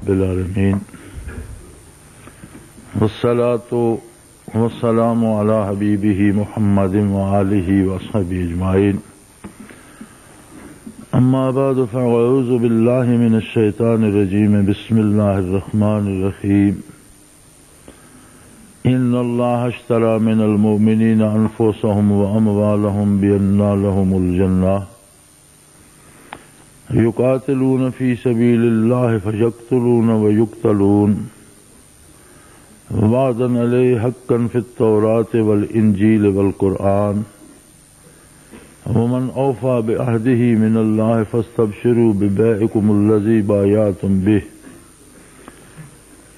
رب العالمین والصلاة والسلام علی حبیبہ محمد وآلہ وصحبہ اجمعین اما بعد فاعوذ باللہ من الشیطان الرجیم بسم اللہ الرحمن الرحیم ان اللہ اشتری من المؤمنین انفسهم واموالهم بان لهم الجنہ یقاتلون فی سبیل اللہ فیقتلون ویقتلون وعدا علیہ حقا فی التوراۃ والانجیل والقرآن ومن اوفى بعہدہ من اللہ فاستبشروا ببیعکم الذی بایعتم بہ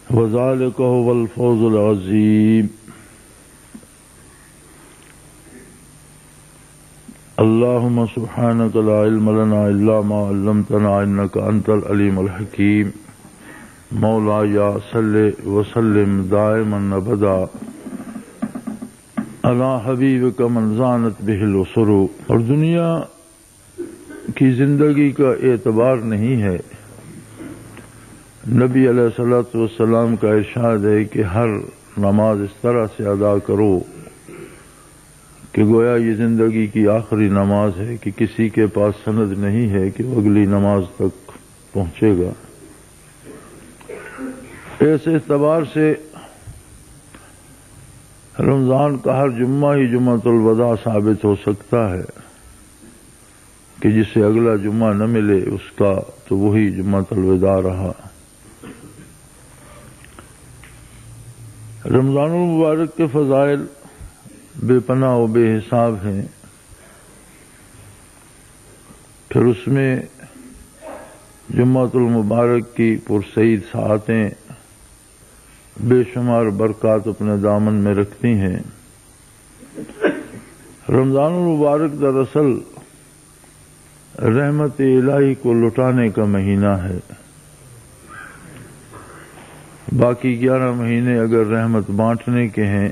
وذلك هو الفوز العظیم اللهم سبحانك لا علم لنا الا ما علمتنا انك انت العليم الحكيم مولاي صل وسلم دائما ابدا على حبيبك من زانت به العصر۔ اور دنیا کی زندگی کا اعتبار نہیں ہے۔ نبی علیہ الصلوۃ والسلام کا ارشاد ہے کہ ہر نماز اس طرح سے ادا کرو کہ گویا یہ زندگی کی آخری نماز ہے کہ کسی کے پاس سند نہیں ہے کہ وہ اگلی نماز تک پہنچے گا۔ ایسے اعتبار سے رمضان کا ہر جمعہ ہی جمعۃ الوداع ثابت ہو سکتا ہے کہ جسے اگلا جمعہ نہ ملے اس کا تو وہی جمعۃ الوداع رہا۔ رمضان المبارک کے فضائل بے پناہ و بے حساب ہیں۔ پھر اس میں جمعۃ المبارک کی پرسعید ساعتیں بے شمار برکات اپنے دامن میں رکھتی ہیں۔ رمضان المبارک دراصل رحمت الہی کو لٹانے کا مہینہ ہے۔ باقی 11 مہینے اگر رحمت بانٹنے کے ہیں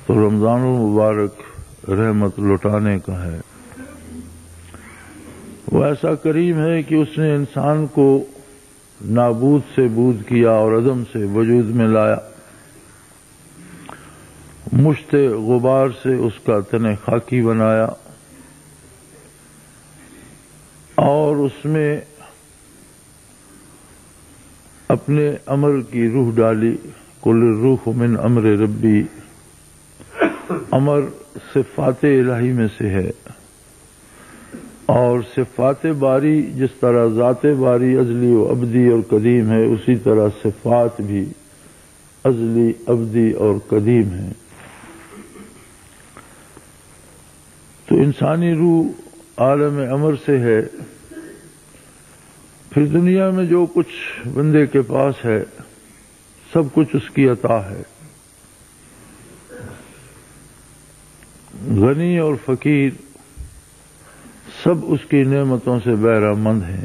تو رمضان المبارک رحمت لٹانے کا ہے۔ وہ ایسا کریم ہے کہ اس نے انسان کو نابود سے بود کیا اور عدم سے وجود میں لایا۔ مشت غبار سے اس کا تن خاکی بنایا اور اس میں اپنے امر کی روح ڈالی۔ کل الروح من امر ربی، امر صفات الہی میں سے ہے، اور صفات باری جس طرح ذات باری ازلی و ابدی اور قدیم ہے اسی طرح صفات بھی ازلی ابدی اور قدیم ہیں۔ تو انسانی روح عالم امر سے ہے۔ پھر دنیا میں جو کچھ بندے کے پاس ہے سب کچھ اس کی عطا ہے۔ غنی اور فقیر سب اس کی نعمتوں سے بہرہ مند ہیں۔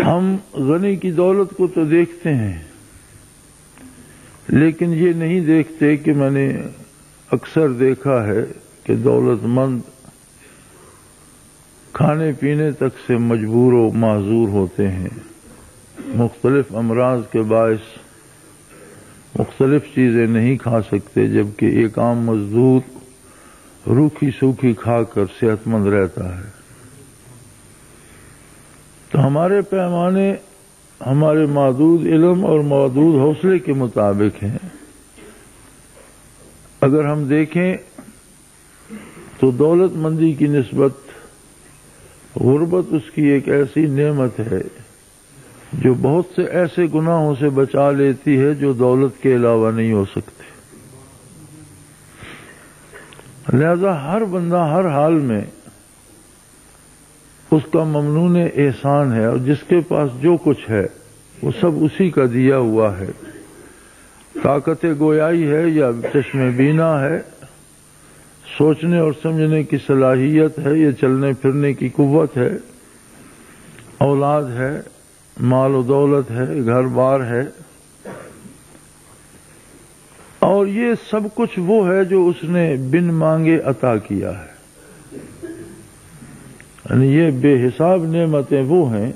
ہم غنی کی دولت کو تو دیکھتے ہیں لیکن یہ نہیں دیکھتے کہ میں نے اکثر دیکھا ہے کہ دولت مند کھانے پینے تک سے مجبور و معذور ہوتے ہیں۔ مختلف امراض کے باعث مختلف چیزیں نہیں کھا سکتے، جبکہ ایک عام مزدور روکھی سوکھی کھا کر صحت مند رہتا ہے۔ تو ہمارے پیمانے ہمارے محدود علم اور محدود حوصلے کے مطابق ہیں۔ اگر ہم دیکھیں تو دولت مندی کی نسبت غربت اس کی ایک ایسی نعمت ہے جو بہت سے ایسے گناہوں سے بچا لیتی ہے جو دولت کے علاوہ نہیں ہو سکتے۔ لہذا ہر بندہ ہر حال میں اس کا ممنون احسان ہے، اور جس کے پاس جو کچھ ہے وہ سب اسی کا دیا ہوا ہے۔ طاقت گویائی ہے یا چشم بینا ہے، سوچنے اور سمجھنے کی صلاحیت ہے یا چلنے پھرنے کی قوت ہے، اولاد ہے، مال و دولت ہے، گھر بار ہے، اور یہ سب کچھ وہ ہے جو اس نے بن مانگے عطا کیا ہے۔ یعنی یہ بے حساب نعمتیں وہ ہیں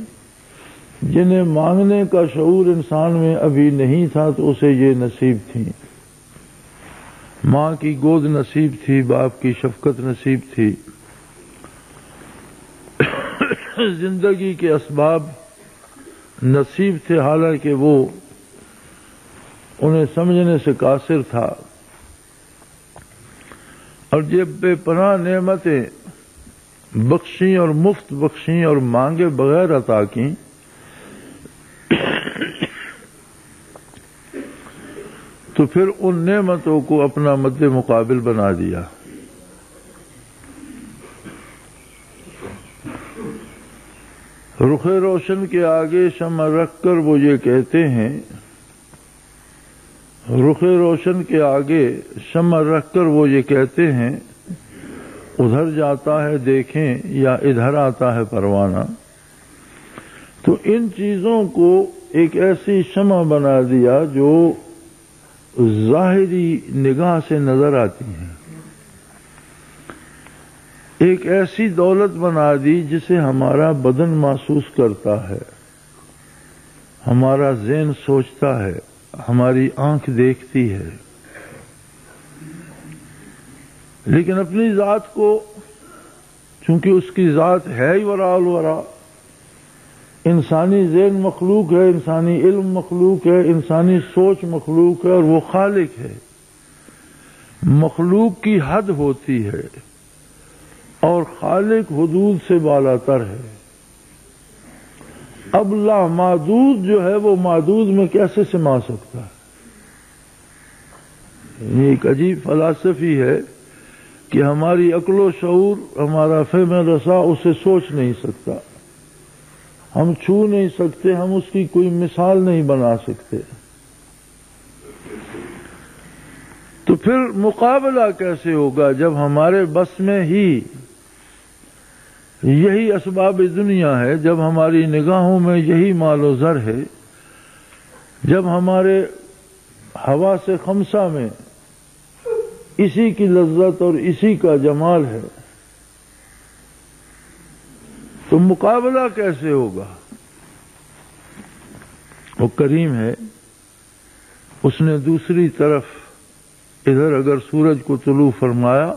جنہیں مانگنے کا شعور انسان میں ابھی نہیں تھا تو اسے یہ نصیب تھی۔ ماں کی گود نصیب تھی، باپ کی شفقت نصیب تھی، زندگی کے اسباب نصیب تھے، حالانکہ وہ انہیں سمجھنے سے قاصر تھا، اور جب بے پناہ نعمتیں بخشیں اور مفت بخشیں اور مانگے بغیر عطا کیں تو پھر ان نعمتوں کو اپنا مد مقابل بنا دیا۔ رخ روشن کے آگے شمع رکھ کر وہ یہ کہتے ہیں، رخ روشن کے آگے شمع رکھ کر وہ یہ کہتے ہیں، ادھر جاتا ہے دیکھیں یا ادھر آتا ہے پروانہ۔ تو ان چیزوں کو ایک ایسی شمع بنا دیا جو ظاہری نگاہ سے نظر آتی ہیں، ایک ایسی دولت بنا دی جسے ہمارا بدن محسوس کرتا ہے، ہمارا ذہن سوچتا ہے، ہماری آنکھ دیکھتی ہے، لیکن اپنی ذات کو، چونکہ اس کی ذات ہے ہی وراء الورا، انسانی ذہن مخلوق ہے، انسانی علم مخلوق ہے، انسانی سوچ مخلوق ہے، اور وہ خالق ہے۔ مخلوق کی حد ہوتی ہے اور خالق حدود سے بالا تر ہے۔ اب لامحدود جو ہے وہ محدود میں کیسے سما سکتا ہے؟ یہ ایک عجیب فلسفی ہے کہ ہماری عقل و شعور، ہمارا فہم رسا اسے سوچ نہیں سکتا، ہم چھو نہیں سکتے، ہم اس کی کوئی مثال نہیں بنا سکتے۔ تو پھر مقابلہ کیسے ہوگا جب ہمارے بس میں ہی یہی اسباب دنیا ہے، جب ہماری نگاہوں میں یہی مال و زر ہے، جب ہمارے حواس خمسہ میں اسی کی لذت اور اسی کا جمال ہے، تو مقابلہ کیسے ہوگا؟ وہ کریم ہے، اس نے دوسری طرف ادھر اگر سورج کو طلوع فرمایا،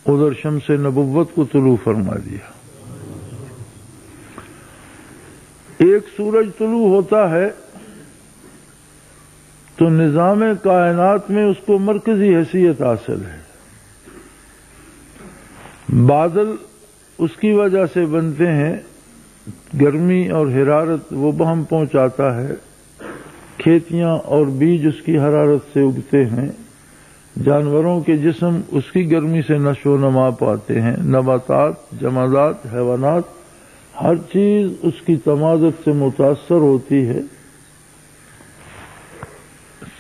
ادھر شمس نبوت کو طلوع فرما دیا۔ ایک سورج طلوع ہوتا ہے تو نظام کائنات میں اس کو مرکزی حیثیت حاصل ہے۔ بادل اس کی وجہ سے بنتے ہیں، گرمی اور حرارت وہ بہم پہنچاتا ہے، کھیتیاں اور بیج اس کی حرارت سے اگتے ہیں، جانوروں کے جسم اس کی گرمی سے نشو و نما پاتے ہیں، نباتات، جمادات، حیوانات، ہر چیز اس کی تمازت سے متاثر ہوتی ہے۔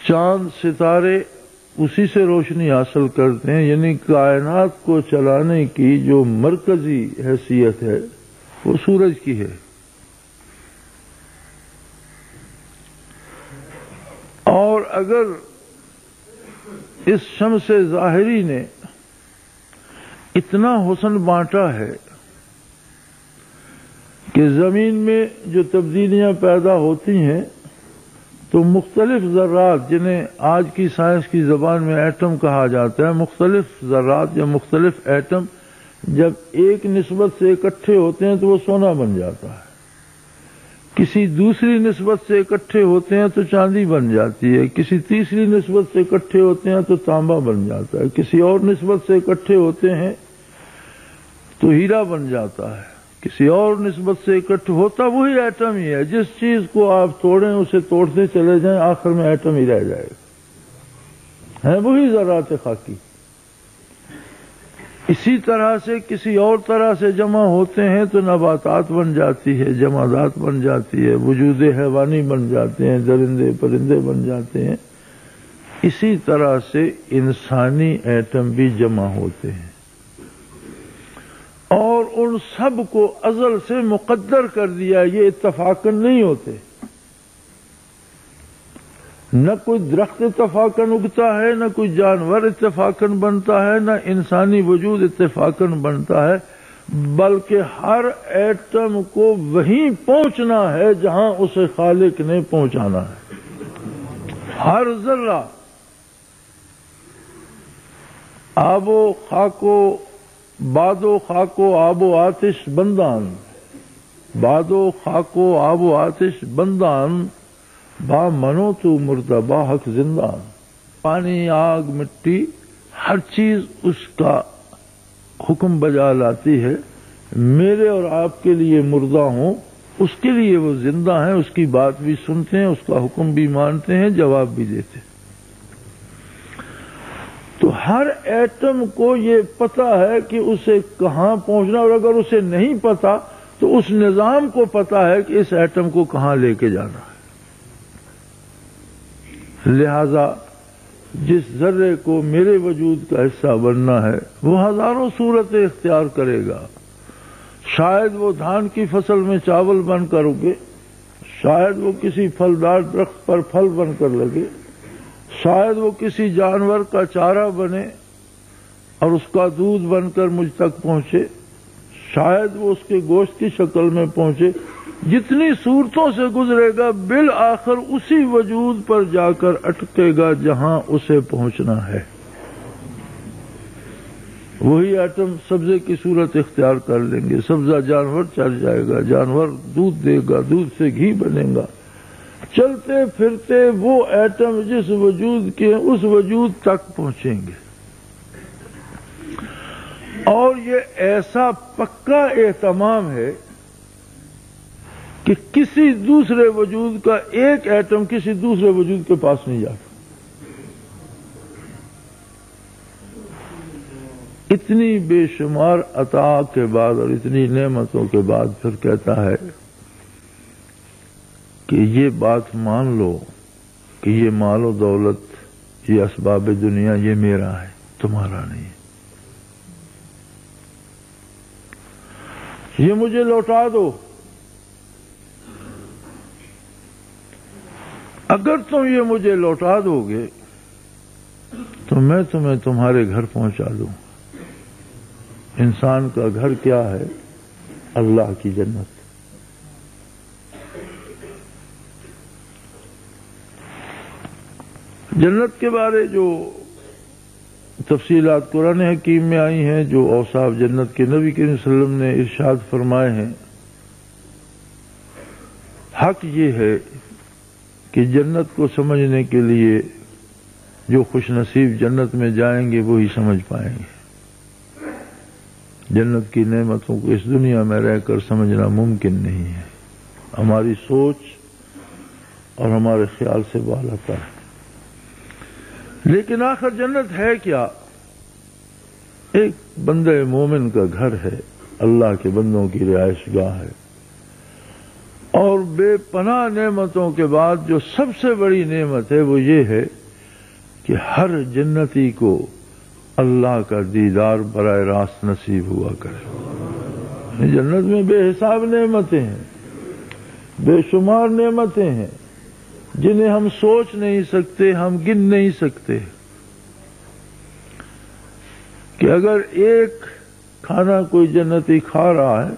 چاند ستارے اسی سے روشنی حاصل کرتے ہیں، یعنی کائنات کو چلانے کی جو مرکزی حیثیت ہے وہ سورج کی ہے۔ اور اگر اس شمس ظاہری نے اتنا حسن بانٹا ہے کہ زمین میں جو تبدیلیاں پیدا ہوتی ہیں تو مختلف ذرات، جنہیں آج کی سائنس کی زبان میں ایٹم کہا جاتا ہے، مختلف ذرات یا مختلف ایٹم جب ایک نسبت سے اکٹھے ہوتے ہیں تو وہ سونا بن جاتا ہے، کسی دوسری نسبت سے اکٹھے ہوتے ہیں تو چاندی بن جاتی ہے، کسی تیسری نسبت سے اکٹھے ہوتے ہیں تو تانبا بن جاتا ہے، کسی اور نسبت سے اکٹھے ہوتے ہیں تو ہیرا بن جاتا ہے، کسی اور نسبت سے اکٹھے ہوتا وہی ایٹم ہی ہے۔ جس چیز کو آپ توڑیں اسے توڑتے چلے جائیں، آخر میں ایٹم ہی رہ جائے گا، ہے وہی ذرات خاکی۔ اسی طرح سے کسی اور طرح سے جمع ہوتے ہیں تو نباتات بن جاتی ہے، جمادات بن جاتی ہے، وجود حیوانی بن جاتے ہیں، درندے پرندے بن جاتے ہیں۔ اسی طرح سے انسانی ایٹم بھی جمع ہوتے ہیں، اور ان سب کو ازل سے مقدر کر دیا، یہ اتفاقاً نہیں ہوتے۔ نہ کوئی درخت اتفاقاً اگتا ہے، نہ کوئی جانور اتفاقاً بنتا ہے، نہ انسانی وجود اتفاقاً بنتا ہے، بلکہ ہر ایٹم کو وہیں پہنچنا ہے جہاں اسے خالق نے پہنچانا ہے. ہر ذرہ آب و خاک و باد و خاک و آب و آتش بندان، باد و خاک و آب و آتش بندان، با منو تو مردہ با حق زندان. پانی، آگ، مٹی، ہر چیز اس کا حکم بجا لاتی ہے. میرے اور آپ کے لیے مردہ ہوں، اس کے لیے وہ زندہ ہیں، اس کی بات بھی سنتے ہیں، اس کا حکم بھی مانتے ہیں، جواب بھی دیتے ہیں. تو ہر ایٹم کو یہ پتا ہے کہ اسے کہاں پہنچنا، اور اگر اسے نہیں پتا تو اس نظام کو پتا ہے کہ اس ایٹم کو کہاں لے کے جانا ہے. لہذا جس ذرے کو میرے وجود کا حصہ بننا ہے وہ ہزاروں صورتیں اختیار کرے گا. شاید وہ دھان کی فصل میں چاول بن کر اگے، شاید وہ کسی پھلدار درخت پر پھل بن کر لگے، شاید وہ کسی جانور کا چارہ بنے اور اس کا دودھ بن کر مجھ تک پہنچے، شاید وہ اس کے گوشت کی شکل میں پہنچے. جتنی صورتوں سے گزرے گا بالآخر اسی وجود پر جا کر اٹکے گا جہاں اسے پہنچنا ہے. وہی ایٹم سبزے کی صورت اختیار کر لیں گے، سبزہ جانور چل جائے گا، جانور دودھ دے گا، دودھ سے گھی بنے گا. چلتے پھرتے وہ ایٹم جس وجود کے اس وجود تک پہنچیں گے. اور یہ ایسا پکا اہتمام ہے کہ کسی دوسرے وجود کا ایک ایٹم کسی دوسرے وجود کے پاس نہیں جاتا. اتنی بے شمار عطا کے بعد اور اتنی نعمتوں کے بعد پھر کہتا ہے کہ یہ بات مان لو کہ یہ مال و دولت، یہ اسباب دنیا، یہ میرا ہے، تمہارا نہیں ہے. یہ مجھے لوٹا دو. اگر تم یہ مجھے لوٹا دو گے تو میں تمہیں تمہارے گھر پہنچا دوں. انسان کا گھر کیا ہے؟ اللہ کی جنت. جنت کے بارے جو تفصیلات قرآن حکیم میں آئی ہیں، جو اوصاف جنت کے نبی کریم صلی اللہ علیہ وسلم نے ارشاد فرمائے ہیں، حق یہ ہے کہ جنت کو سمجھنے کے لیے جو خوش نصیب جنت میں جائیں گے وہی سمجھ پائیں گے. جنت کی نعمتوں کو اس دنیا میں رہ کر سمجھنا ممکن نہیں ہے. ہماری سوچ اور ہمارے خیال سے بالا تر ہے. لیکن آخر جنت ہے کیا؟ ایک بندے مومن کا گھر ہے، اللہ کے بندوں کی رہائش گاہ ہے. اور بے پناہ نعمتوں کے بعد جو سب سے بڑی نعمت ہے وہ یہ ہے کہ ہر جنتی کو اللہ کا دیدار براہ راست نصیب ہوا کرے. جنت میں بے حساب نعمتیں ہیں، بے شمار نعمتیں ہیں جنہیں ہم سوچ نہیں سکتے، ہم گن نہیں سکتے. کہ اگر ایک کھانا کوئی جنتی کھا رہا ہے،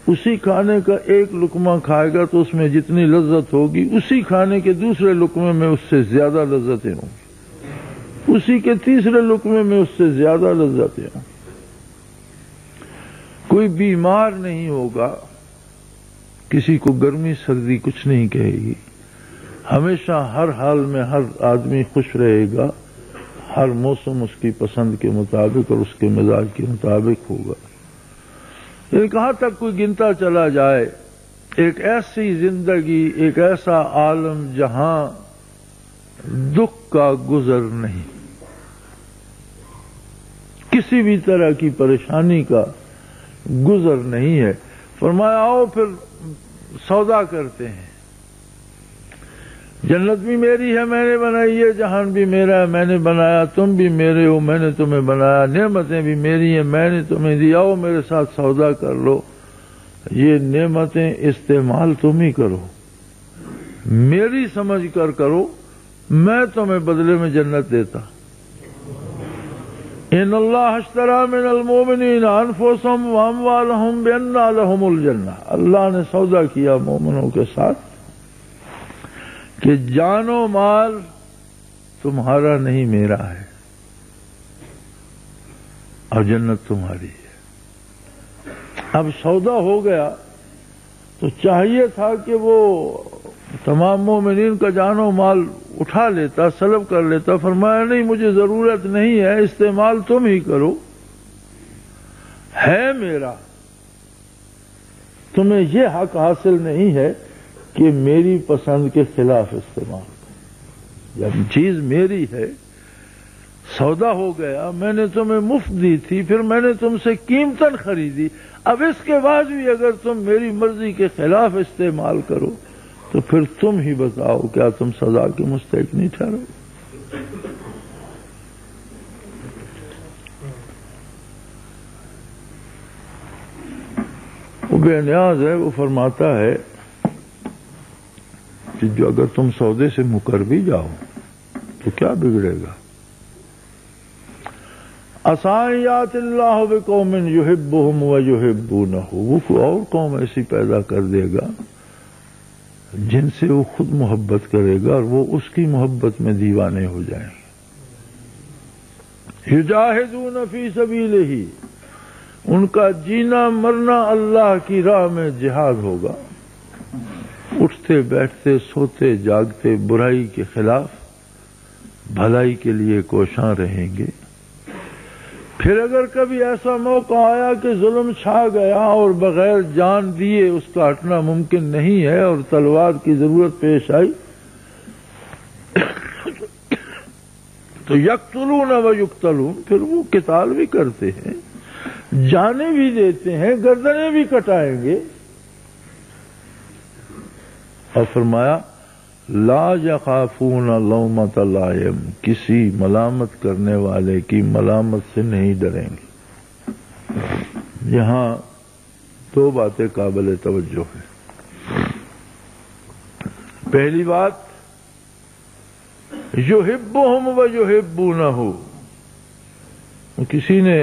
اسی کھانے کا ایک لقمہ کھائے گا تو اس میں جتنی لذت ہوگی اسی کھانے کے دوسرے لقمے میں اس سے زیادہ لذتیں ہوں گی، اسی کے تیسرے لقمے میں اس سے زیادہ لذتیں ہوں. کوئی بیمار نہیں ہوگا، کسی کو گرمی سردی کچھ نہیں کہے گی. ہمیشہ ہر حال میں ہر آدمی خوش رہے گا، ہر موسم اس کی پسند کے مطابق اور اس کے مزاج کے مطابق ہوگا. یہ کہاں تک کوئی گنتا چلا جائے، ایک ایسی زندگی، ایک ایسا عالم جہاں دکھ کا گزر نہیں، کسی بھی طرح کی پریشانی کا گزر نہیں ہے. فرمایا آؤ پھر سودا کرتے ہیں. جنت بھی میری ہے، میں نے بنائی ہے، جہان بھی میرا ہے، میں نے بنایا، تم بھی میرے ہو، میں نے تمہیں بنایا، نعمتیں بھی میری ہیں، میں نے تمہیں دی. آؤ میرے ساتھ سودا کر لو. یہ نعمتیں استعمال تم ہی کرو، میری سمجھ کر کرو، میں تمہیں بدلے میں جنت دیتا. ان اللہ اشترى من المؤمنین انفسهم واموالهم بان لهم الجنہ، اللہ نے سودا کیا مومنوں کے ساتھ کہ جان و مال تمہارا نہیں میرا ہے اور جنت تمہاری ہے۔ اب سودا ہو گیا تو چاہیے تھا کہ وہ تمام مومنین کا جان و مال اٹھا لیتا، سلب کر لیتا۔ فرمایا نہیں، مجھے ضرورت نہیں ہے، استعمال تم ہی کرو، ہے میرا، تمہیں یہ حق حاصل نہیں ہے کہ میری پسند کے خلاف استعمال کرو۔ جب چیز میری ہے، سودا ہو گیا، میں نے تمہیں مفت دی تھی، پھر میں نے تم سے قیمتاً خریدی، اب اس کے بعد بھی اگر تم میری مرضی کے خلاف استعمال کرو تو پھر تم ہی بتاؤ، کیا تم سزا کے مستحق نہیں ٹھہرو؟ وہ بے نیاز ہے، وہ فرماتا ہے کہ جو اگر تم سودے سے مکر بھی جاؤ تو کیا بگڑے گا؟ عَسَىٰ اللہ بقوم یحبہم ویحبونہ، وہ کوئی اور قوم ایسی پیدا کر دے گا جن سے وہ خود محبت کرے گا اور وہ اس کی محبت میں دیوانے ہو جائیں گے۔ یجاہدون فی سبیلہ، ان کا جینا مرنا اللہ کی راہ میں جہاد ہوگا، اٹھتے بیٹھتے سوتے جاگتے برائی کے خلاف بھلائی کے لیے کوشاں رہیں گے۔ پھر اگر کبھی ایسا موقع آیا کہ ظلم چھا گیا اور بغیر جان دیے اس کا ہٹنا ممکن نہیں ہے اور تلوار کی ضرورت پیش آئی تو یقتلون و یقتلون، پھر وہ قتال بھی کرتے ہیں، جانیں بھی دیتے ہیں، گردنیں بھی کٹائیں گے۔ اور فرمایا لا یخافون لومۃ لائم، کسی ملامت کرنے والے کی ملامت سے نہیں ڈریں گے۔ یہاں دو باتیں قابل توجہ ہیں۔ پہلی بات، یحبہم و یحبونہ، کسی نے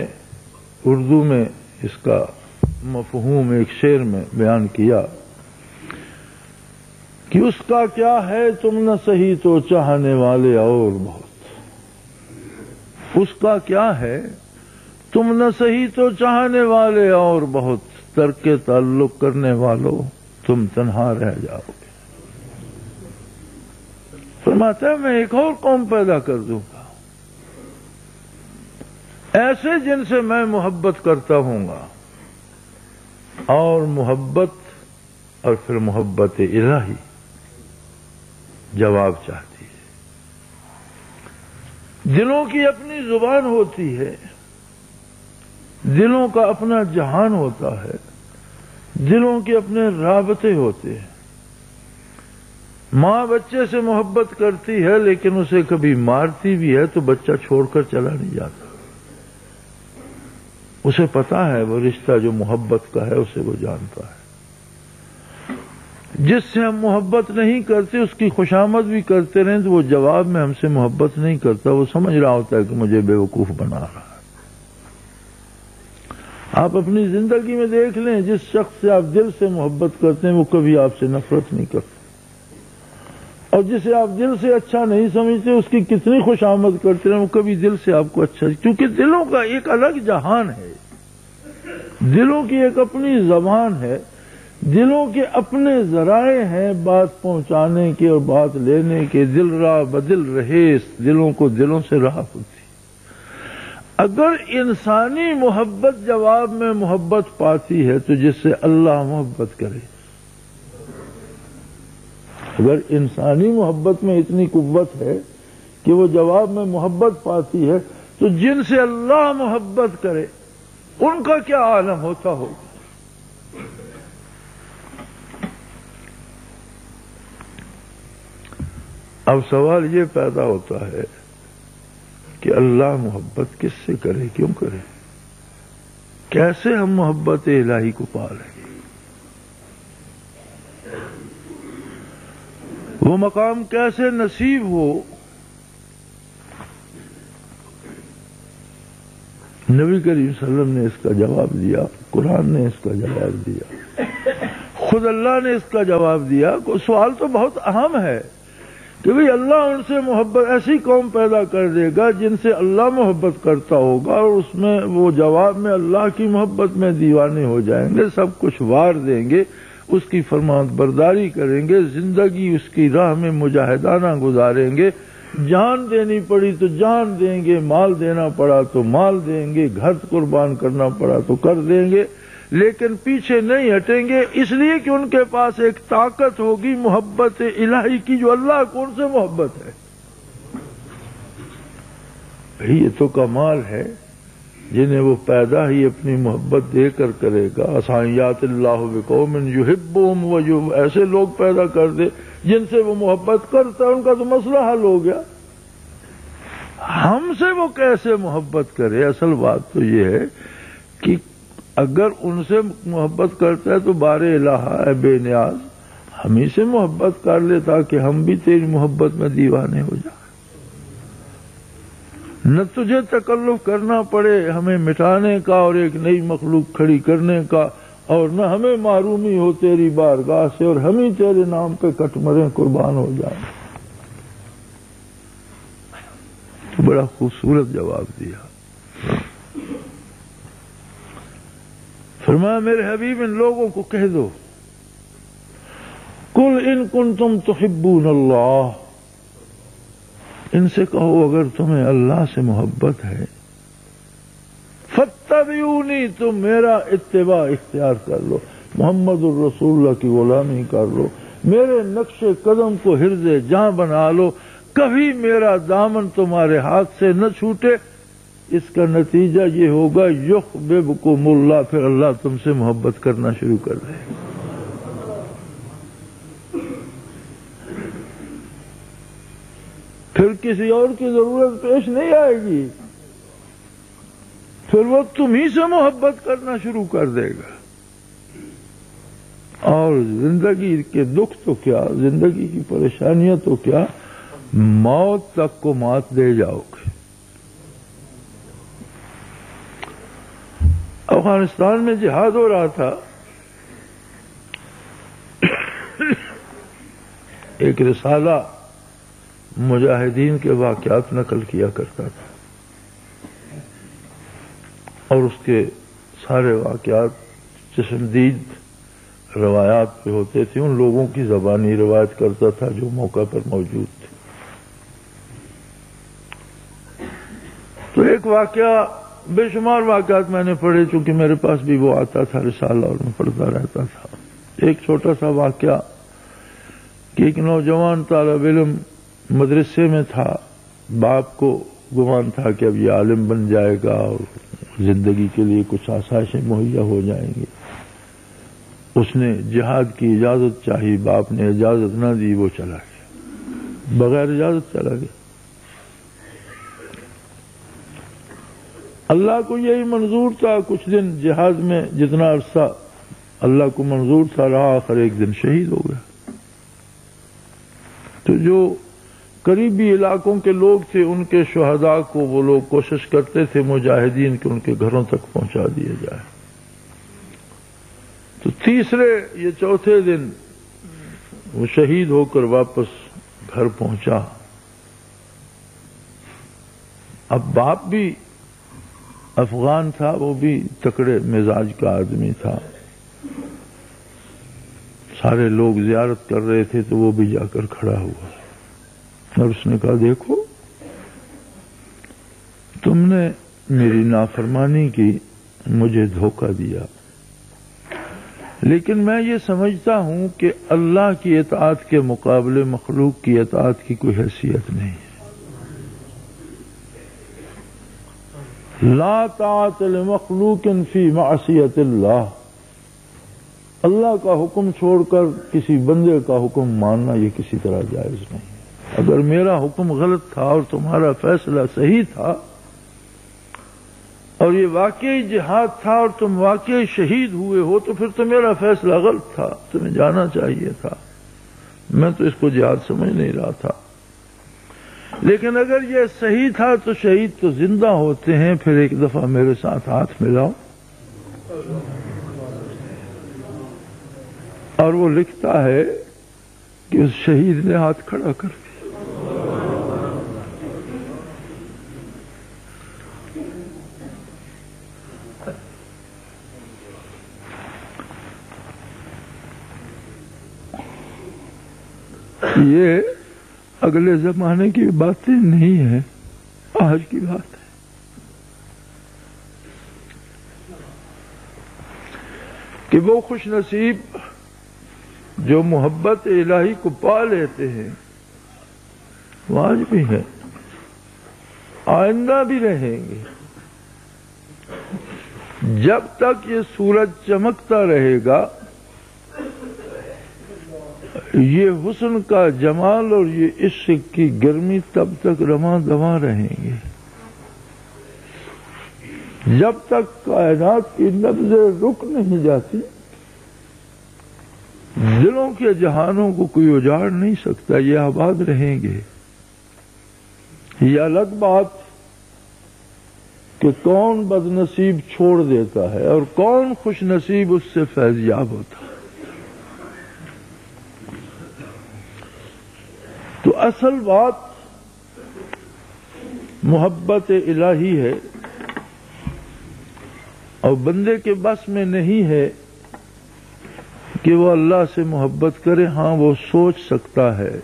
اردو میں اس کا مفہوم ایک شعر میں بیان کیا کہ اس کا کیا ہے تم نہ سہی تو چاہنے والے اور بہت، اس کا کیا ہے تم نہ سہی تو چاہنے والے اور بہت، ترک تعلق کرنے والوں تم تنہا رہ جاؤ گے۔ فرماتا ہے میں ایک اور قوم پیدا کر دوں گا، ایسے جن سے میں محبت کرتا ہوں گا، اور محبت اور پھر محبت الہی جواب چاہتی ہے۔ دلوں کی اپنی زبان ہوتی ہے، دلوں کا اپنا جہان ہوتا ہے، دلوں کے اپنے رابطے ہوتے ہیں۔ ماں بچے سے محبت کرتی ہے لیکن اسے کبھی مارتی بھی ہے تو بچہ چھوڑ کر چلا نہیں جاتا، اسے پتا ہے وہ رشتہ جو محبت کا ہے، اسے وہ جانتا ہے۔ جس سے ہم محبت نہیں کرتے اس کی خوشامد بھی کرتے رہیں تو وہ جواب میں ہم سے محبت نہیں کرتا، وہ سمجھ رہا ہوتا ہے کہ مجھے بیوقوف بنا رہا ہے۔ آپ اپنی زندگی میں دیکھ لیں، جس شخص سے آپ دل سے محبت کرتے ہیں وہ کبھی آپ سے نفرت نہیں کرتا، اور جسے آپ دل سے اچھا نہیں سمجھتے اس کی کتنی خوشامد کرتے ہیں وہ کبھی دل سے آپ کو اچھا، کیونکہ دلوں کا ایک الگ جہان ہے، دلوں کی ایک اپنی زبان ہے، دلوں کے اپنے ذرائع ہیں بات پہنچانے کے اور بات لینے کے، دل راہ بدل رہے، دلوں کو دلوں سے راہ ہوتی۔ اگر انسانی محبت جواب میں محبت پاتی ہے تو جس سے اللہ محبت کرے، اگر انسانی محبت میں اتنی قوت ہے کہ وہ جواب میں محبت پاتی ہے تو جن سے اللہ محبت کرے ان کا کیا عالم ہوتا ہوگا۔ اب سوال یہ پیدا ہوتا ہے کہ اللہ محبت کس سے کرے، کیوں کرے، کیسے ہم محبت الہی کو پا لیں گے، وہ مقام کیسے نصیب ہو نبی کریم صلی اللہ علیہ وسلم نے اس کا جواب دیا، قرآن نے اس کا جواب دیا، خود اللہ نے اس کا جواب دیا۔ سوال تو بہت اہم ہے کہ بھئی اللہ ان سے محبت، ایسی قوم پیدا کر دے گا جن سے اللہ محبت کرتا ہوگا، اور اس میں وہ جواب میں اللہ کی محبت میں دیوانے ہو جائیں گے، سب کچھ وار دیں گے، اس کی فرمان برداری کریں گے، زندگی اس کی راہ میں مجاہدانہ گزاریں گے، جان دینی پڑی تو جان دیں گے، مال دینا پڑا تو مال دیں گے، گھر قربان کرنا پڑا تو کر دیں گے، لیکن پیچھے نہیں ہٹیں گے، اس لیے کہ ان کے پاس ایک طاقت ہوگی محبت الہی کی، جو اللہ کو ان سے محبت ہے۔ یہ تو کمال ہے، جنہیں وہ پیدا ہی اپنی محبت دے کر کرے گا۔ اسائیات اللہ بقوم یحبہم، وہ جو ایسے لوگ پیدا کر دے جن سے وہ محبت کرتا ہے، ان کا تو مسئلہ حل ہو گیا۔ ہم سے وہ کیسے محبت کرے؟ اصل بات تو یہ ہے کہ اگر ان سے محبت کرتا ہے تو بار الہ ہے بے نیاز، ہم ہی سے محبت کر لے تاکہ ہم بھی تیری محبت میں دیوانے ہو جائیں، نہ تجھے تکلف کرنا پڑے ہمیں مٹانے کا اور ایک نئی مخلوق کھڑی کرنے کا، اور نہ ہمیں معرومی ہو تیری بارگاہ سے، اور ہم ہی تیرے نام پہ کٹ مریں، قربان ہو جائیں۔ تو بڑا خوبصورت جواب دیا۔ فرمایا میرے حبیب ان لوگوں کو کہہ دو، قل ان کنتم تحبون اللہ، ان سے کہو اگر تمہیں اللہ سے محبت ہے، فاتبعونی، تم میرا اتباع اختیار کر لو، محمد الرسول اللہ کی غلامی کر لو، میرے نقش قدم کو حرز جاں بنا لو، کبھی میرا دامن تمہارے ہاتھ سے نہ چھوٹے۔ اس کا نتیجہ یہ ہوگا یحببکم اللہ، پھر اللہ تم سے محبت کرنا شروع کر دے۔ پھر کسی اور کی ضرورت پیش نہیں آئے گی، پھر وہ تمہیں سے محبت کرنا شروع کر دے گا۔ اور زندگی کے دکھ تو کیا، زندگی کی پریشانیاں تو کیا، موت تک کو مات دے جاؤ گے۔ افغانستان میں جہاد ہو رہا تھا، ایک رسالہ مجاہدین کے واقعات نقل کیا کرتا تھا، اور اس کے سارے واقعات چشمدید روایات پہ ہوتے تھے، ان لوگوں کی زبانی روایت کرتا تھا جو موقع پر موجود تھے۔ تو ایک واقعہ، بے شمار واقعات میں نے پڑھے، چونکہ میرے پاس بھی وہ آتا تھا رسالہ اور میں پڑھتا رہتا تھا۔ ایک چھوٹا سا واقعہ کہ ایک نوجوان طالب علم مدرسے میں تھا، باپ کو گمان تھا کہ اب یہ عالم بن جائے گا اور زندگی کے لیے کچھ آسائشیں مہیا ہو جائیں گی۔ اس نے جہاد کی اجازت چاہی، باپ نے اجازت نہ دی، وہ چلا گیا، بغیر اجازت چلا گیا۔ اللہ کو یہی منظور تھا، کچھ دن جہاد میں جتنا عرصہ اللہ کو منظور تھا رہا، آخر ایک دن شہید ہو گیا۔ تو جو قریبی علاقوں کے لوگ تھے، ان کے شہداء کو وہ لوگ کوشش کرتے تھے مجاہدین کہ ان کے گھروں تک پہنچا دیا جائے۔ تو تیسرے یا چوتھے دن وہ شہید ہو کر واپس گھر پہنچا۔ اب باپ بھی افغان تھا، وہ بھی تکڑے مزاج کا آدمی تھا، سارے لوگ زیارت کر رہے تھے تو وہ بھی جا کر کھڑا ہوا اور اس نے کہا دیکھو تم نے میری نافرمانی کی، مجھے دھوکہ دیا، لیکن میں یہ سمجھتا ہوں کہ اللہ کی اطاعت کے مقابلے مخلوق کی اطاعت کی کوئی حیثیت نہیں ہے۔ لا طاعت لمخلوق فی معصیت اللہ، اللہ کا حکم چھوڑ کر کسی بندے کا حکم ماننا یہ کسی طرح جائز نہیں ہے۔ اگر میرا حکم غلط تھا اور تمہارا فیصلہ صحیح تھا اور یہ واقعی جہاد تھا اور تم واقعی شہید ہوئے ہو تو پھر تو میرا فیصلہ غلط تھا، تمہیں جانا چاہیے تھا، میں تو اس کو جہاد سمجھ نہیں رہا تھا۔ لیکن اگر یہ صحیح تھا تو شہید تو زندہ ہوتے ہیں. پھر ایک دفعہ میرے ساتھ ہاتھ ملاؤ. اور وہ لکھتا ہے کہ اس شہید نے ہاتھ کھڑا کر دیا. یہ اگلے زمانے کی باتیں نہیں ہیں، آج کی بات ہے. کہ وہ خوش نصیب جو محبت الہی کو پا لیتے ہیں وہ آج بھی ہیں، آئندہ بھی رہیں گے. جب تک یہ سورج چمکتا رہے گا یہ حسن کا جمال اور یہ عشق کی گرمی تب تک رواں دواں رہیں گے. جب تک کائنات کی نبضیں رک نہیں جاتی دلوں کے جہانوں کو کوئی اجاڑ نہیں سکتا، یہ آباد رہیں گے. یہ الگ بات کہ کون بد نصیب چھوڑ دیتا ہے اور کون خوش نصیب اس سے فیضیاب ہوتا ہے. تو اصل بات محبت الہی ہے اور بندے کے بس میں نہیں ہے کہ وہ اللہ سے محبت کرے. ہاں وہ سوچ سکتا ہے،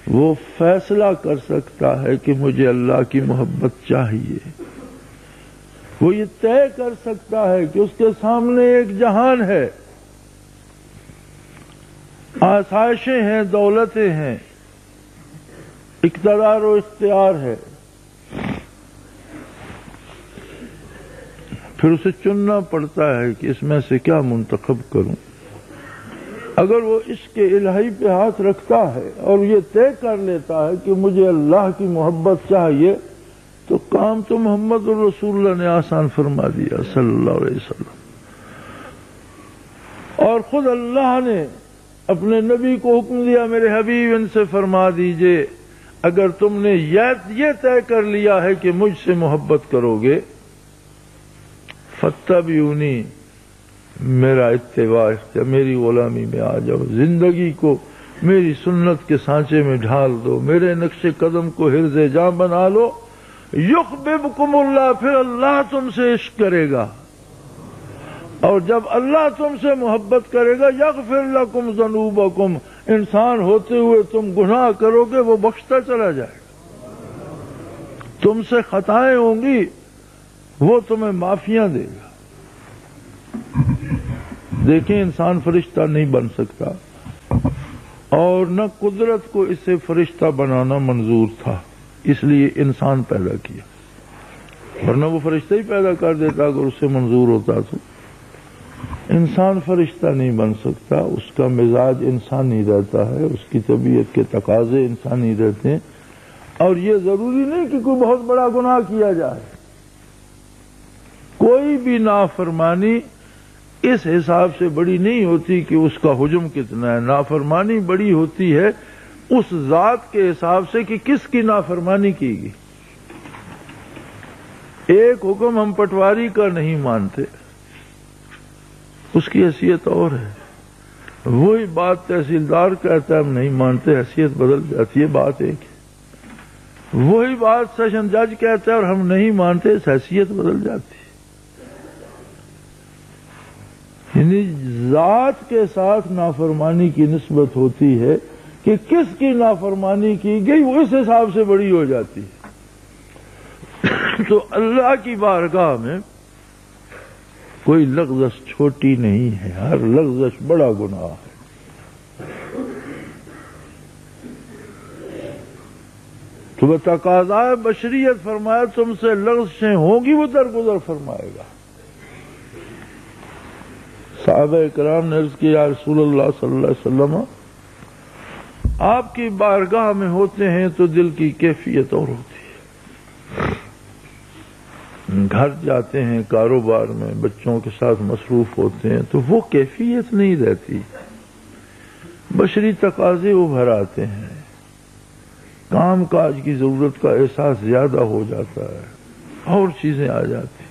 وہ فیصلہ کر سکتا ہے کہ مجھے اللہ کی محبت چاہیے. وہ یہ طے کر سکتا ہے کہ اس کے سامنے ایک جہان ہے، آسائشیں ہیں، دولتیں ہیں، اقتدار و اختیار ہے. پھر اسے چننا پڑتا ہے کہ اس میں سے کیا منتخب کروں. اگر وہ عشق الہی پہ ہاتھ رکھتا ہے اور یہ طے کر لیتا ہے کہ مجھے اللہ کی محبت چاہیے تو کام تو محمد الرسول اللہ نے آسان فرما دیا صلی اللہ علیہ وسلم. اور خود اللہ نے اپنے نبی کو حکم دیا میرے حبیب ان سے فرما دیجئے اگر تم نے یہ طے کر لیا ہے کہ مجھ سے محبت کرو گے فاتبعونی، میرا اتباع میری غلامی میں آ جاؤ، زندگی کو میری سنت کے سانچے میں ڈھال دو، میرے نقش قدم کو حرز جاں بنا لو. یحببکم اللہ، پھر اللہ تم سے عشق کرے گا اور جب اللہ تم سے محبت کرے گا یغفر لکم ذنوبکم، انسان ہوتے ہوئے تم گناہ کرو گے وہ بخشتا چلا جائے گا. تم سے خطائیں ہوں گی وہ تمہیں معافیاں دے گا. دیکھیں انسان فرشتہ نہیں بن سکتا اور نہ قدرت کو اسے فرشتہ بنانا منظور تھا، اس لیے انسان پیدا کیا، ورنہ وہ فرشتہ ہی پیدا کر دیتا اگر اسے منظور ہوتا تو. انسان فرشتہ نہیں بن سکتا، اس کا مزاج انسانی رہتا ہے، اس کی طبیعت کے تقاضے انسانی رہتے ہیں. اور یہ ضروری نہیں کہ کوئی بہت بڑا گناہ کیا جائے، کوئی بھی نافرمانی اس حساب سے بڑی نہیں ہوتی کہ اس کا حجم کتنا ہے. نافرمانی بڑی ہوتی ہے اس ذات کے حساب سے کہ کس کی نافرمانی کی گئی. ایک حکم ہم پٹواری کا نہیں مانتے، اس کی حیثیت اور ہے. وہی بات تحصیلدار کہتا ہے ہم نہیں مانتے، حیثیت بدل جاتی ہے، بات ایک ہے. وہی بات سیشن جج کہتا ہے اور ہم نہیں مانتے، حیثیت بدل جاتی ہے. یعنی ذات کے ساتھ نافرمانی کی نسبت ہوتی ہے کہ کس کی نافرمانی کی گئی وہ اس حساب سے بڑی ہو جاتی ہے. تو اللہ کی بارگاہ میں کوئی لغزش چھوٹی نہیں ہے، ہر لغزش بڑا گناہ ہے. تو بتقاضائے بشریت فرمایا تم سے لغزشیں ہوں گی وہ درگزر فرمائے گا. صحابہ کرام نے عرض کیا یا رسول اللہ صلی اللہ علیہ وسلم آپ کی بارگاہ میں ہوتے ہیں تو دل کی کیفیت اور ہوتی ہے. گھر جاتے ہیں، کاروبار میں بچوں کے ساتھ مصروف ہوتے ہیں تو وہ کیفیت نہیں رہتی، بشری تقاضے ابھر آتے ہیں. کام کاج کی ضرورت کا احساس زیادہ ہو جاتا ہے، اور چیزیں آ جاتی۔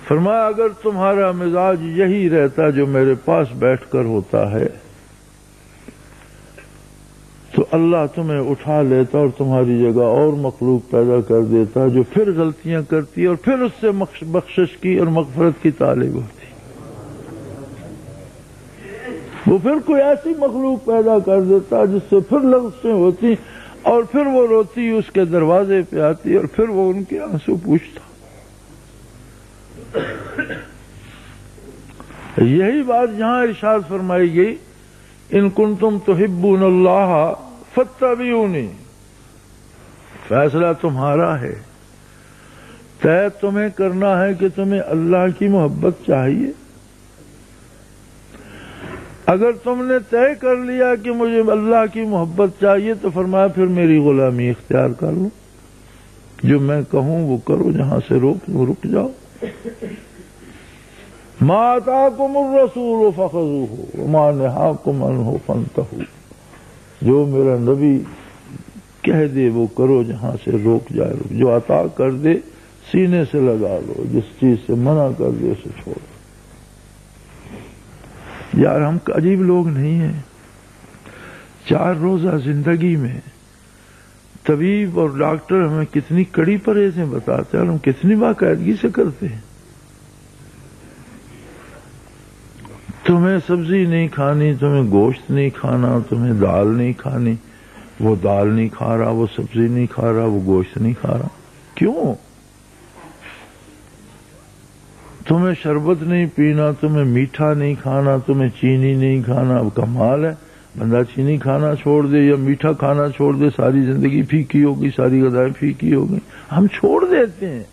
فرمایا اگر تمہارا مزاج یہی رہتا جو میرے پاس بیٹھ کر ہوتا ہے تو اللہ تمہیں اٹھا لیتا اور تمہاری جگہ اور مخلوق پیدا کر دیتا جو پھر غلطیاں کرتی اور پھر اس سے بخشش کی اور مغفرت کی طالب ہوتی۔ وہ پھر کوئی ایسی مخلوق پیدا کر دیتا جس سے پھر لغزشیں ہوتی اور پھر وہ روتی اس کے دروازے پہ آتی اور پھر وہ ان کے آنسو پوچھتا۔ یہی بات یہاں ارشاد فرمائی گئی، ان کنتم تحبون اللہ فاتبعونی، فیصلہ تمہارا ہے، طے تمہیں کرنا ہے کہ تمہیں اللہ کی محبت چاہیے۔ اگر تم نے طے کر لیا کہ مجھے اللہ کی محبت چاہیے تو فرمایا پھر میری غلامی اختیار کر لو، جو میں کہوں وہ کرو، جہاں سے رک جاؤ۔ ما آتاکم الرسول فخذوہ وما نہاکم عنہ فانتہوا، جو میرا نبی کہہ دے وہ کرو، جہاں سے روک جائے روک، جو عطا کر دے سینے سے لگا لو، جس چیز سے منع کر دے اسے چھوڑ۔ یار ہم عجیب لوگ نہیں ہیں، 4 روزہ زندگی میں طبیب اور ڈاکٹر ہمیں کتنی کڑی پرہیزیں بتاتے ہیں اور ہم کتنی باقاعدگی سے کرتے ہیں۔ تمہیں سبزی نہیں کھانی، تمہیں گوشت نہیں کھانا، تمہیں دال نہیں کھانی، وہ دال نہیں کھا رہا، وہ سبزی نہیں کھا رہا، وہ گوشت نہیں کھا رہا، کیوں؟ تمہیں شربت نہیں پینا، تمہیں میٹھا نہیں کھانا، تمہیں چینی نہیں کھانا۔ اب کمال ہے، بندہ چینی کھانا چھوڑ دے یا میٹھا کھانا چھوڑ دے، ساری زندگی پھیکی ہوگی، ساری غذائیں پھیکی ہوگی، ہم چھوڑ دیتے ہیں۔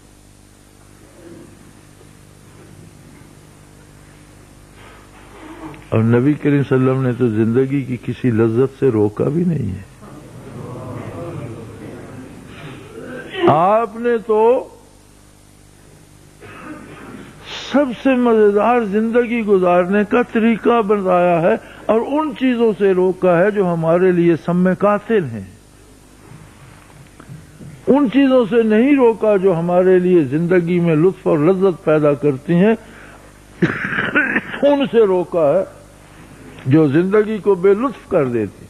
اور نبی کریم صلی اللہ علیہ وسلم نے تو زندگی کی کسی لذت سے روکا بھی نہیں ہے۔ آپ نے تو سب سے مزیدار زندگی گزارنے کا طریقہ بتایا ہے اور ان چیزوں سے روکا ہے جو ہمارے لیے سم قاتل ہیں، ان چیزوں سے نہیں روکا جو ہمارے لیے زندگی میں لطف اور لذت پیدا کرتی ہیں، ان سے روکا ہے جو زندگی کو بے لطف کر دیتی۔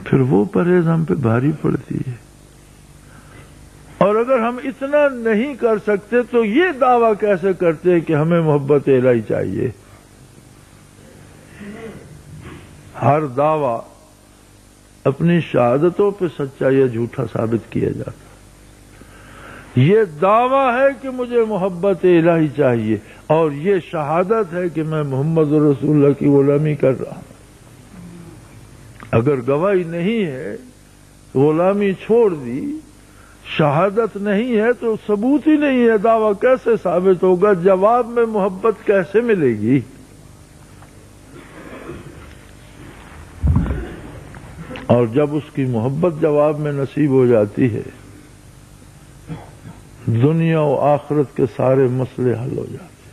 پھر وہ پرہیز ہم پہ بھاری پڑتی ہے۔ اور اگر ہم اتنا نہیں کر سکتے تو یہ دعویٰ کیسے کرتے ہیں کہ ہمیں محبت الہی چاہیے؟ ہر دعویٰ اپنی شہادتوں پہ سچا یا جھوٹا ثابت کیا جاتا۔ یہ دعویٰ ہے کہ مجھے محبت الہی چاہیے اور یہ شہادت ہے کہ میں محمد رسول اللہ کی غلامی کر رہا ہوں۔ اگر گواہی نہیں ہے، غلامی چھوڑ دی، شہادت نہیں ہے تو ثبوت ہی نہیں ہے، دعویٰ کیسے ثابت ہوگا؟ جواب میں محبت کیسے ملے گی؟ اور جب اس کی محبت جواب میں نصیب ہو جاتی ہے، دنیا و آخرت کے سارے مسئلے حل ہو جاتے ہیں۔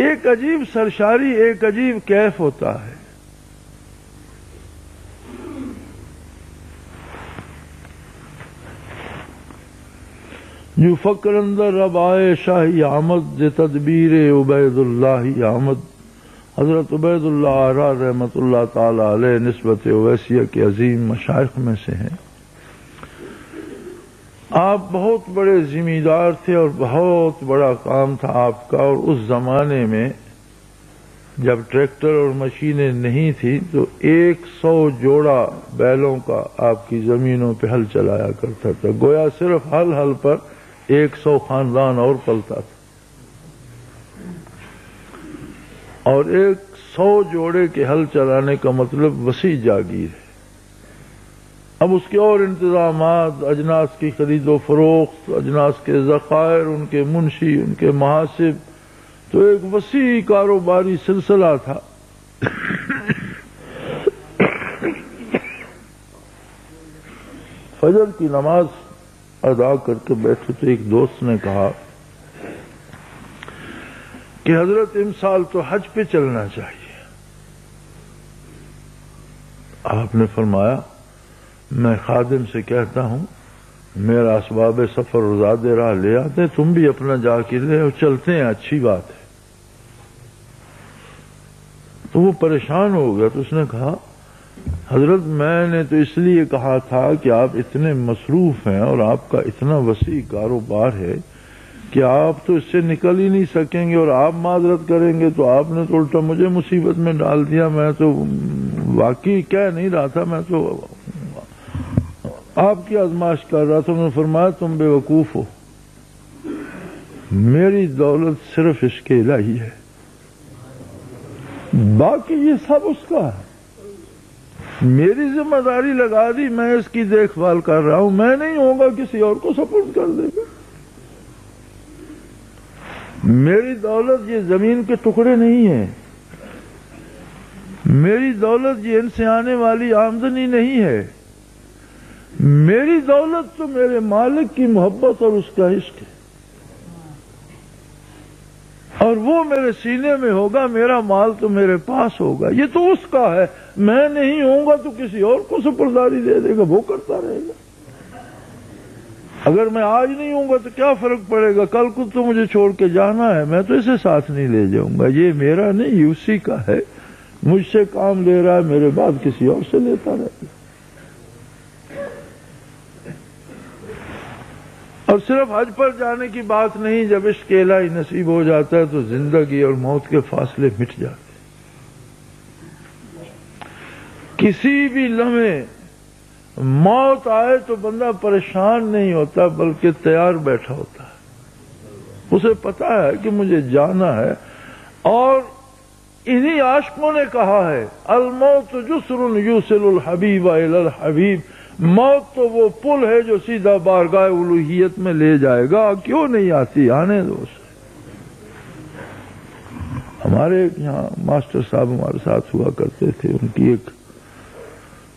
ایک عجیب سرشاری، ایک عجیب کیف ہوتا ہے۔ جو فکر اندر رب آئے شاہی آمد تدبیر عبید اللہ آمد۔ حضرت عبید اللہ آرا رحمت اللہ تعالی علیہ نسبت اویسیہ کے عظیم مشائخ میں سے ہیں۔ آپ بہت بڑے ذمہ دار تھے اور بہت بڑا کام تھا آپ کا، اور اس زمانے میں جب ٹریکٹر اور مشینیں نہیں تھیں تو 100 جوڑا بیلوں کا آپ کی زمینوں پہ ہل چلایا کرتا تھا، گویا صرف ہل پر 100 خاندان اور پلتا تھا، اور 100 جوڑے کے ہل چلانے کا مطلب وسیع جاگیر ہے۔ اب اس کے اور انتظامات، اجناس کی خرید و فروخت، اجناس کے ذخائر، ان کے منشی، ان کے محاسب، تو ایک وسیع کاروباری سلسلہ تھا۔ فجر کی نماز ادا کر کے بیٹھے تو ایک دوست نے کہا کہ حضرت امسال تو حج پہ چلنا چاہیے۔ آپ نے فرمایا میں خادم سے کہتا ہوں میرا اسباب سفر اور زاد راہ لے آتے، تم بھی اپنا جا کے لے اور چلتے ہیں، اچھی بات ہے۔ تو وہ پریشان ہو گیا، تو اس نے کہا حضرت میں نے تو اس لیے کہا تھا کہ آپ اتنے مصروف ہیں اور آپ کا اتنا وسیع کاروبار ہے کہ آپ تو اس سے نکل ہی نہیں سکیں گے، اور آپ معذرت کریں گے تو آپ نے تو الٹا مجھے مصیبت میں ڈال دیا۔ میں تو واقعی کہہ نہیں رہا تھا، میں تو آپ کی آزمائش کر رہا تھا۔ انہوں نے فرمایا تم بے وقوف ہو، میری دولت صرف عشق الہی ہے، باقی یہ سب اس کا ہے۔ میری ذمہ داری لگا دی، میں اس کی دیکھ بھال کر رہا ہوں، میں نہیں ہوں گا کسی اور کو سپرد کر دے گا۔ میری دولت یہ زمین کے ٹکڑے نہیں ہیں، میری دولت یہ ان سے آنے والی آمدنی نہیں ہے، میری دولت تو میرے مالک کی محبت اور اس کا عشق ہے، اور وہ میرے سینے میں ہوگا، میرا مال تو میرے پاس ہوگا، یہ تو اس کا ہے۔ میں نہیں ہوں گا تو کسی اور کو سپرداری دے دے گا، وہ کرتا رہے گا۔ اگر میں آج نہیں ہوں گا تو کیا فرق پڑے گا، کل کو تو مجھے چھوڑ کے جانا ہے، میں تو اسے ساتھ نہیں لے جاؤں گا، یہ میرا نہیں، یہ اسی کا ہے، مجھ سے کام لے رہا ہے، میرے بعد کسی اور سے لیتا رہے گا۔ اور صرف حج پر جانے کی بات نہیں، جب عشق الہی نصیب ہو جاتا ہے تو زندگی اور موت کے فاصلے مٹ جاتے ہیں۔ کسی بھی لمحے موت آئے تو بندہ پریشان نہیں ہوتا بلکہ تیار بیٹھا ہوتا ہے، اسے پتا ہے کہ مجھے جانا ہے۔ اور انہی عاشقوں نے کہا ہے الموت جسر یوصل الحبیب الی الحبیب، موت تو وہ پل ہے جو سیدھا بارگاہ الوہیت میں لے جائے گا، کیوں نہیں آتی، آنے دو اسے۔ ہمارے یہاں ماسٹر صاحب ہمارے ساتھ ہوا کرتے تھے، ان کی ایک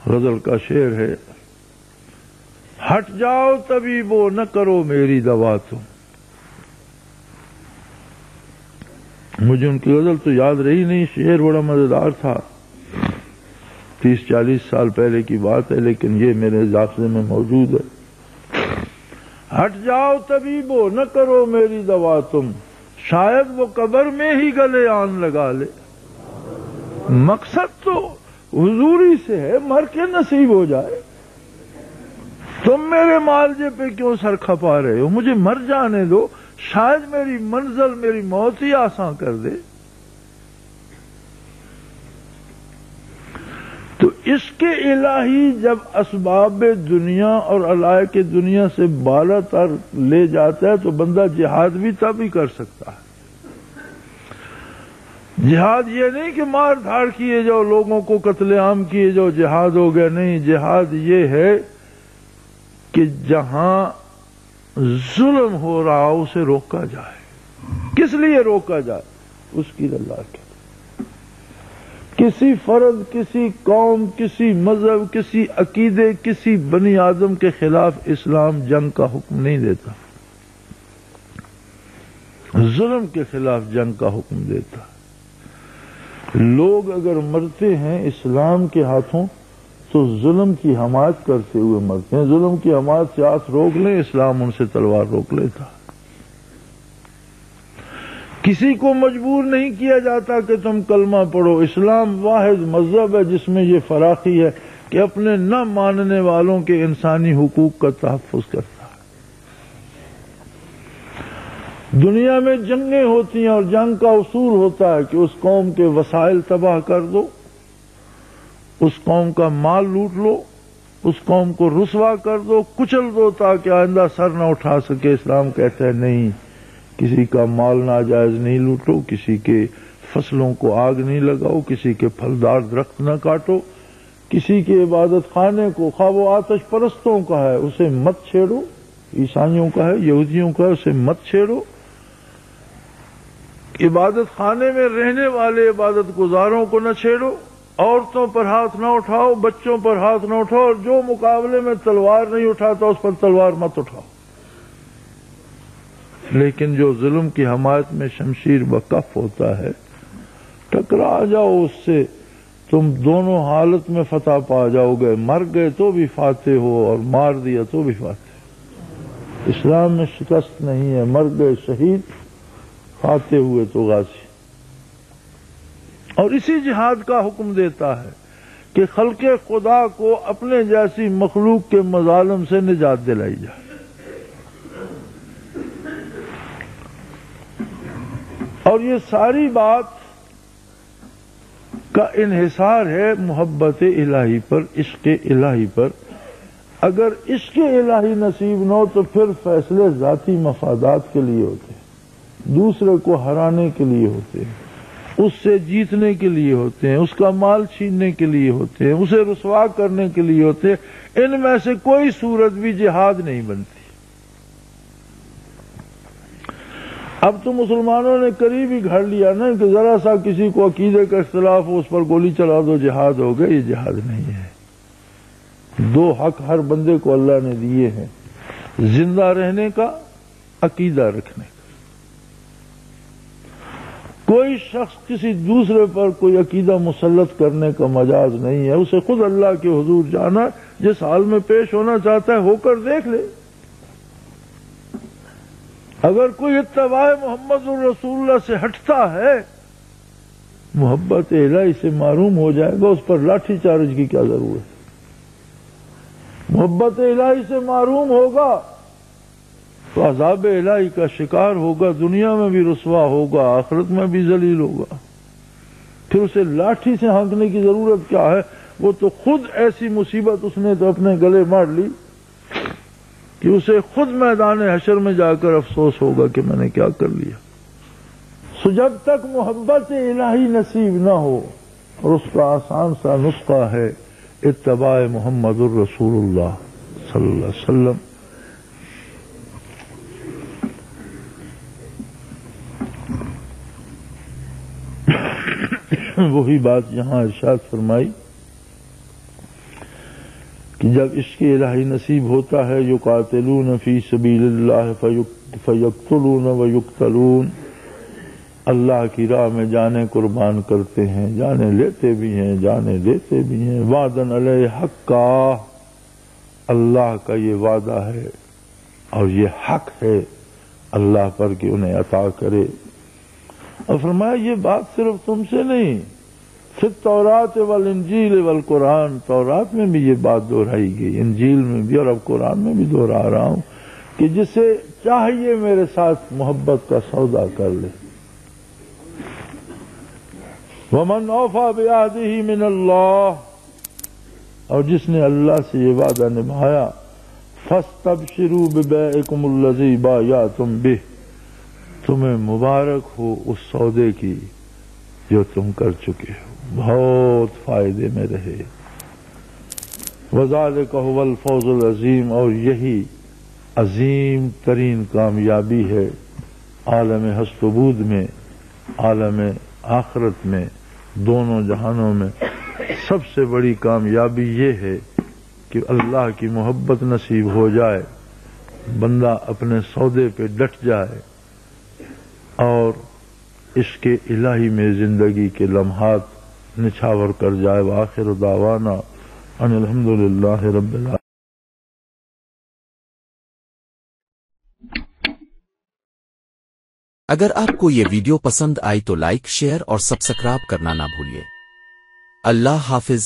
غزل کا شعر ہے، ہٹ جاؤ طبیبو نہ کرو میری دوا تم۔ مجھے ان کی غزل تو یاد رہی نہیں، شعر بڑا مزیدار تھا، 30-40 سال پہلے کی بات ہے، لیکن یہ میرے ذاکرے میں موجود ہے۔ ہٹ جاؤ طبیبو نہ کرو میری دوا تم، شاید وہ قبر میں ہی گلے آن لگا لے۔ مقصد تو حضوری سے ہے، مر کے نصیب ہو جائے۔ تم میرے معالجے پہ کیوں سر کھپا رہے ہو، مجھے مر جانے دو، شاید میری منزل میری موت ہی آسان کر دے۔ تو عشق الہی جب اسباب دنیا اور علائق دنیا سے بالا تر لے جاتا ہے تو بندہ جہاد بھی تب ہی کر سکتا ہے۔ جہاد یہ نہیں کہ مار دھاڑ کیے جاؤ، لوگوں کو قتل عام کیے جاؤ جہاد ہو گیا، نہیں، جہاد یہ ہے کہ جہاں ظلم ہو رہا اسے روکا جائے۔ کس لیے روکا جائے؟ اس کی رضا کے۔ کسی فرد، کسی قوم، کسی مذہب، کسی عقیدے، کسی بنی آدم کے خلاف اسلام جنگ کا حکم نہیں دیتا، ظلم کے خلاف جنگ کا حکم دیتا۔ لوگ اگر مرتے ہیں اسلام کے ہاتھوں تو ظلم کی حمایت کرتے ہوئے مرتے ہیں، ظلم کی حمایت سے ہاتھ روک لیں، اسلام ان سے تلوار روک لیتا۔ کسی کو مجبور نہیں کیا جاتا کہ تم کلمہ پڑھو، اسلام واحد مذہب ہے جس میں یہ فراخی ہے کہ اپنے نہ ماننے والوں کے انسانی حقوق کا تحفظ کرتا ہے۔ دنیا میں جنگیں ہوتی ہیں اور جنگ کا اصول ہوتا ہے کہ اس قوم کے وسائل تباہ کر دو، اس قوم کا مال لوٹ لو، اس قوم کو رسوا کر دو، کچل دو تاکہ آئندہ سر نہ اٹھا سکے۔ اسلام کہتا ہے نہیں، کسی کا مال ناجائز نہیں لوٹو، کسی کے فصلوں کو آگ نہیں لگاؤ، کسی کے پھلدار درخت نہ کاٹو، کسی کے عبادت خانے کو، خواہ وہ آتش پرستوں کا ہے، اسے مت چھیڑو، عیسائیوں کا ہے، یہودیوں کا ہے، اسے مت چھیڑو۔ عبادت خانے میں رہنے والے عبادت گزاروں کو نہ چھیڑو، عورتوں پر ہاتھ نہ اٹھاؤ، بچوں پر ہاتھ نہ اٹھاؤ، اور جو مقابلے میں تلوار نہیں اٹھاتا اس پر تلوار مت اٹھاؤ۔ لیکن جو ظلم کی حمایت میں شمشیر بکف ہوتا ہے، ٹکرا جاؤ اس سے، تم دونوں حالت میں فتح پا جاؤ گے، مر گئے تو بھی فاتح ہو اور مار دیا تو بھی فاتح۔ اسلام میں شکست نہیں ہے، مر گئے شہید، فاتح ہوئے تو غازی۔ اور اسی جہاد کا حکم دیتا ہے کہ خلق خدا کو اپنے جیسی مخلوق کے مظالم سے نجات دلائی جائے۔ اور یہ ساری بات کا انحصار ہے محبت الہی پر، عشق الہی پر۔ اگر عشق الہی نصیب نہ ہو تو پھر فیصلے ذاتی مفادات کے لیے ہوتے ہیں، دوسرے کو ہرانے کے لیے ہوتے ہیں، اس سے جیتنے کے لیے ہوتے ہیں، اس کا مال چھیننے کے لیے ہوتے ہیں، اسے رسوا کرنے کے لیے ہوتے ہیں۔ ان میں سے کوئی صورت بھی جہاد نہیں بنتی۔ اب تو مسلمانوں نے قریب ہی گھڑ لیا نا کہ ذرا سا کسی کو عقیدے کا اختلاف ہو اس پر گولی چلا دو جہاد ہو گیا۔ یہ جہاد نہیں ہے۔ دو حق ہر بندے کو اللہ نے دیے ہیں، زندہ رہنے کا، عقیدہ رکھنے کا۔ کوئی شخص کسی دوسرے پر کوئی عقیدہ مسلط کرنے کا مجاز نہیں ہے، اسے خود اللہ کے حضور جانا، جس حال میں پیش ہونا چاہتا ہے ہو کر دیکھ لے۔ اگر کوئی اتباع محمد الرسول اللہ سے ہٹتا ہے، محبت الہی سے معروم ہو جائے گا، اس پر لاٹھی چارج کی کیا ضرورت ہے؟ محبت الہی سے معروم ہوگا تو عذاب الہی کا شکار ہوگا، دنیا میں بھی رسوا ہوگا، آخرت میں بھی ذلیل ہوگا۔ پھر اسے لاٹھی سے ہانکنے کی ضرورت کیا ہے؟ وہ تو خود ایسی مصیبت اس نے تو اپنے گلے مار لی کہ اسے خود میدان حشر میں جا کر افسوس ہوگا کہ میں نے کیا کر لیا۔ سو جب تک محبت الہی نصیب نہ ہو، اور اس کا آسان سا نسخہ ہے اتباع محمد الرسول اللہ صلی اللہ علیہ وسلم۔ وہی بات یہاں ارشاد فرمائی کہ جب عشق الہی نصیب ہوتا ہے، یقاتلون فی سبیل اللہ فیقتلون ویقتلون، اللہ کی راہ میں جانیں قربان کرتے ہیں، جانیں لیتے بھی ہیں، جانیں دیتے بھی ہیں۔ وعدن علیہ حقا، اللہ کا یہ وعدہ ہے اور یہ حق ہے اللہ پر کہ انہیں عطا کرے۔ اور فرمایا یہ بات صرف تم سے نہیں، فی التوراۃ والانجیل والقرآن، تورات میں بھی یہ بات دہرائی گئی، انجیل میں بھی، اور اب قرآن میں بھی دہرا رہا ہوں کہ جسے چاہیے میرے ساتھ محبت کا سودا کر لے۔ ومن اوفی بعہدہ من اللہ، اور جس نے اللہ سے یہ وعدہ نبھایا، فاستبشروا ببیعکم الذی بایعتم بہ، تمہیں مبارک ہو اس سودے کی جو تم کر چکے ہو، بہت فائدے میں رہے۔ وذالک ھو الفوز العظیم، اور یہی عظیم ترین کامیابی ہے عالم ہست و بود میں، عالم آخرت میں، دونوں جہانوں میں۔ سب سے بڑی کامیابی یہ ہے کہ اللہ کی محبت نصیب ہو جائے، بندہ اپنے سودے پہ ڈٹ جائے اور عشق الہی میں زندگی کے لمحات نچھاور کر جائے۔ وآخر دعوانا ان الحمدللہ رب العالمین۔ اگر آپ کو یہ ویڈیو پسند آئی تو لائک، شیئر اور سبسکرائب کرنا نہ بھولیے۔ اللہ حافظ۔